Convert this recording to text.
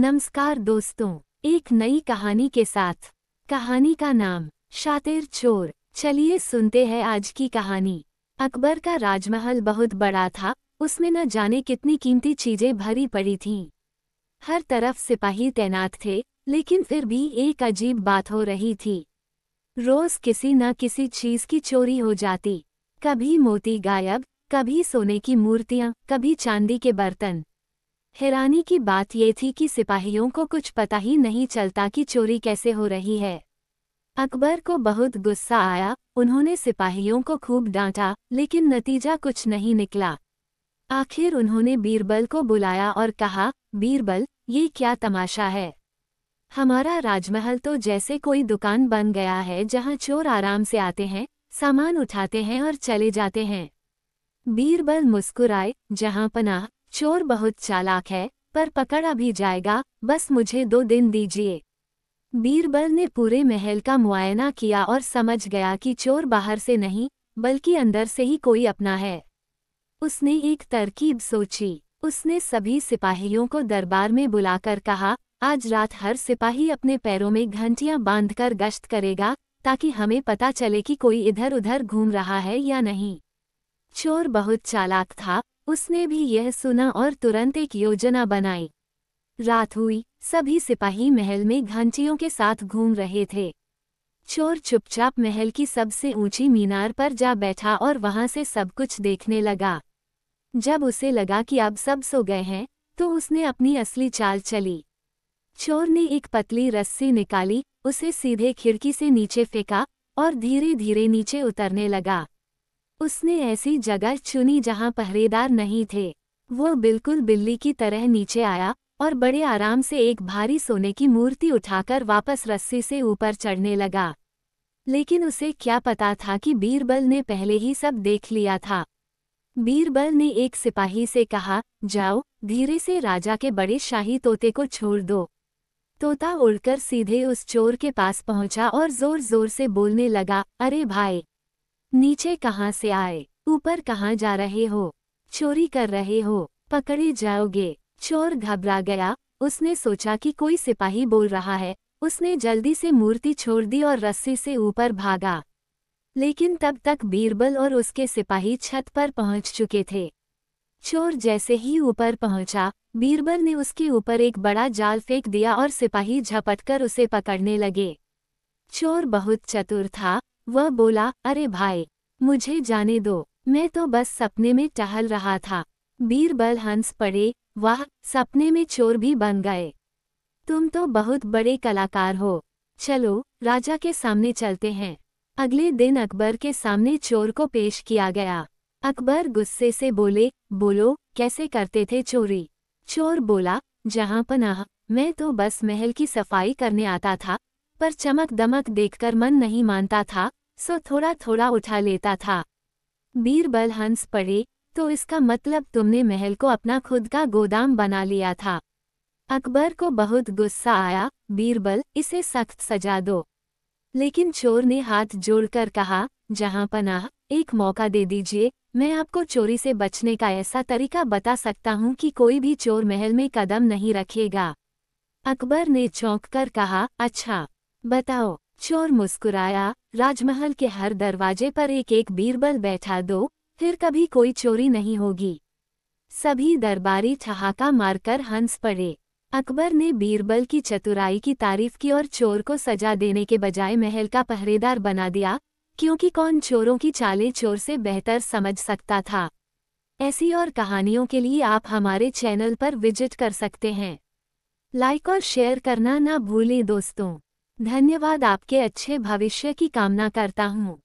नमस्कार दोस्तों, एक नई कहानी के साथ। कहानी का नाम शातिर चोर। चलिए सुनते हैं आज की कहानी। अकबर का राजमहल बहुत बड़ा था। उसमें न जाने कितनी कीमती चीजें भरी पड़ी थीं। हर तरफ सिपाही तैनात थे, लेकिन फिर भी एक अजीब बात हो रही थी। रोज किसी न किसी चीज की चोरी हो जाती। कभी मोती गायब, कभी सोने की मूर्तियां, कभी चांदी के बर्तन। हैरानी की बात यह थी कि सिपाहियों को कुछ पता ही नहीं चलता कि चोरी कैसे हो रही है। अकबर को बहुत गुस्सा आया। उन्होंने सिपाहियों को खूब डांटा, लेकिन नतीजा कुछ नहीं निकला। आखिर उन्होंने बीरबल को बुलाया और कहा, बीरबल, ये क्या तमाशा है? हमारा राजमहल तो जैसे कोई दुकान बन गया है जहां चोर आराम से आते हैं, सामान उठाते हैं और चले जाते हैं। बीरबल मुस्कुराए, जहां पनाह, चोर बहुत चालाक है, पर पकड़ा भी जाएगा, बस मुझे 2 दिन दीजिए। बीरबल ने पूरे महल का मुआयना किया और समझ गया कि चोर बाहर से नहीं, बल्कि अंदर से ही कोई अपना है। उसने एक तरकीब सोची। उसने सभी सिपाहियों को दरबार में बुलाकर कहा, आज रात हर सिपाही अपने पैरों में घंटियां बांधकर गश्त करेगा, ताकि हमें पता चले कि कोई इधर उधर घूम रहा है या नहीं। चोर बहुत चालाक था। उसने भी यह सुना और तुरंत एक योजना बनाई। रात हुई, सभी सिपाही महल में घंटियों के साथ घूम रहे थे। चोर चुपचाप महल की सबसे ऊंची मीनार पर जा बैठा और वहां से सब कुछ देखने लगा। जब उसे लगा कि अब सब सो गए हैं, तो उसने अपनी असली चाल चली। चोर ने एक पतली रस्सी निकाली, उसे सीधे खिड़की से नीचे फेंका और धीरे धीरे नीचे उतरने लगा। उसने ऐसी जगह चुनी जहां पहरेदार नहीं थे। वो बिल्कुल बिल्ली की तरह नीचे आया और बड़े आराम से एक भारी सोने की मूर्ति उठाकर वापस रस्सी से ऊपर चढ़ने लगा। लेकिन उसे क्या पता था कि बीरबल ने पहले ही सब देख लिया था। बीरबल ने एक सिपाही से कहा, जाओ, धीरे से राजा के बड़े शाही तोते को छोड़ दो। तोता उड़कर सीधे उस चोर के पास पहुंचा और जोर जोर से बोलने लगा, अरे भाई, नीचे कहाँ से आए? ऊपर कहाँ जा रहे हो? चोरी कर रहे हो, पकड़े जाओगे। चोर घबरा गया। उसने सोचा कि कोई सिपाही बोल रहा है। उसने जल्दी से मूर्ति छोड़ दी और रस्सी से ऊपर भागा। लेकिन तब तक बीरबल और उसके सिपाही छत पर पहुंच चुके थे। चोर जैसे ही ऊपर पहुंचा, बीरबल ने उसके ऊपर एक बड़ा जाल फेंक दिया और सिपाही झपटकर उसे पकड़ने लगे। चोर बहुत चतुर था। वह बोला, अरे भाई, मुझे जाने दो, मैं तो बस सपने में टहल रहा था। बीरबल हंस पड़े, वाह, सपने में चोर भी बन गए। तुम तो बहुत बड़े कलाकार हो। चलो, राजा के सामने चलते हैं। अगले दिन अकबर के सामने चोर को पेश किया गया। अकबर गुस्से से बोले, बोलो, कैसे करते थे चोरी? चोर बोला, जहां पनाह, मैं तो बस महल की सफाई करने आता था, पर चमक दमक देखकर मन नहीं मानता था, सो थोड़ा थोड़ा उठा लेता था। बीरबल हंस पड़े, तो इसका मतलब तुमने महल को अपना खुद का गोदाम बना लिया था। अकबर को बहुत गुस्सा आया। बीरबल, इसे सख्त सजा दो। लेकिन चोर ने हाथ जोड़कर कहा, जहां पनाह, एक मौका दे दीजिए। मैं आपको चोरी से बचने का ऐसा तरीका बता सकता हूं कि कोई भी चोर महल में कदम नहीं रखेगा। अकबर ने चौंक कर कहा, अच्छा, बताओ। चोर मुस्कुराया, राजमहल के हर दरवाजे पर एक एक बीरबल बैठा दो, फिर कभी कोई चोरी नहीं होगी। सभी दरबारी ठहाका मारकर हंस पड़े। अकबर ने बीरबल की चतुराई की तारीफ की और चोर को सजा देने के बजाय महल का पहरेदार बना दिया, क्योंकि कौन चोरों की चालें चोर से बेहतर समझ सकता था। ऐसी और कहानियों के लिए आप हमारे चैनल पर विजिट कर सकते हैं। लाइक और शेयर करना ना भूलें दोस्तों। धन्यवाद। आपके अच्छे भविष्य की कामना करता हूँ।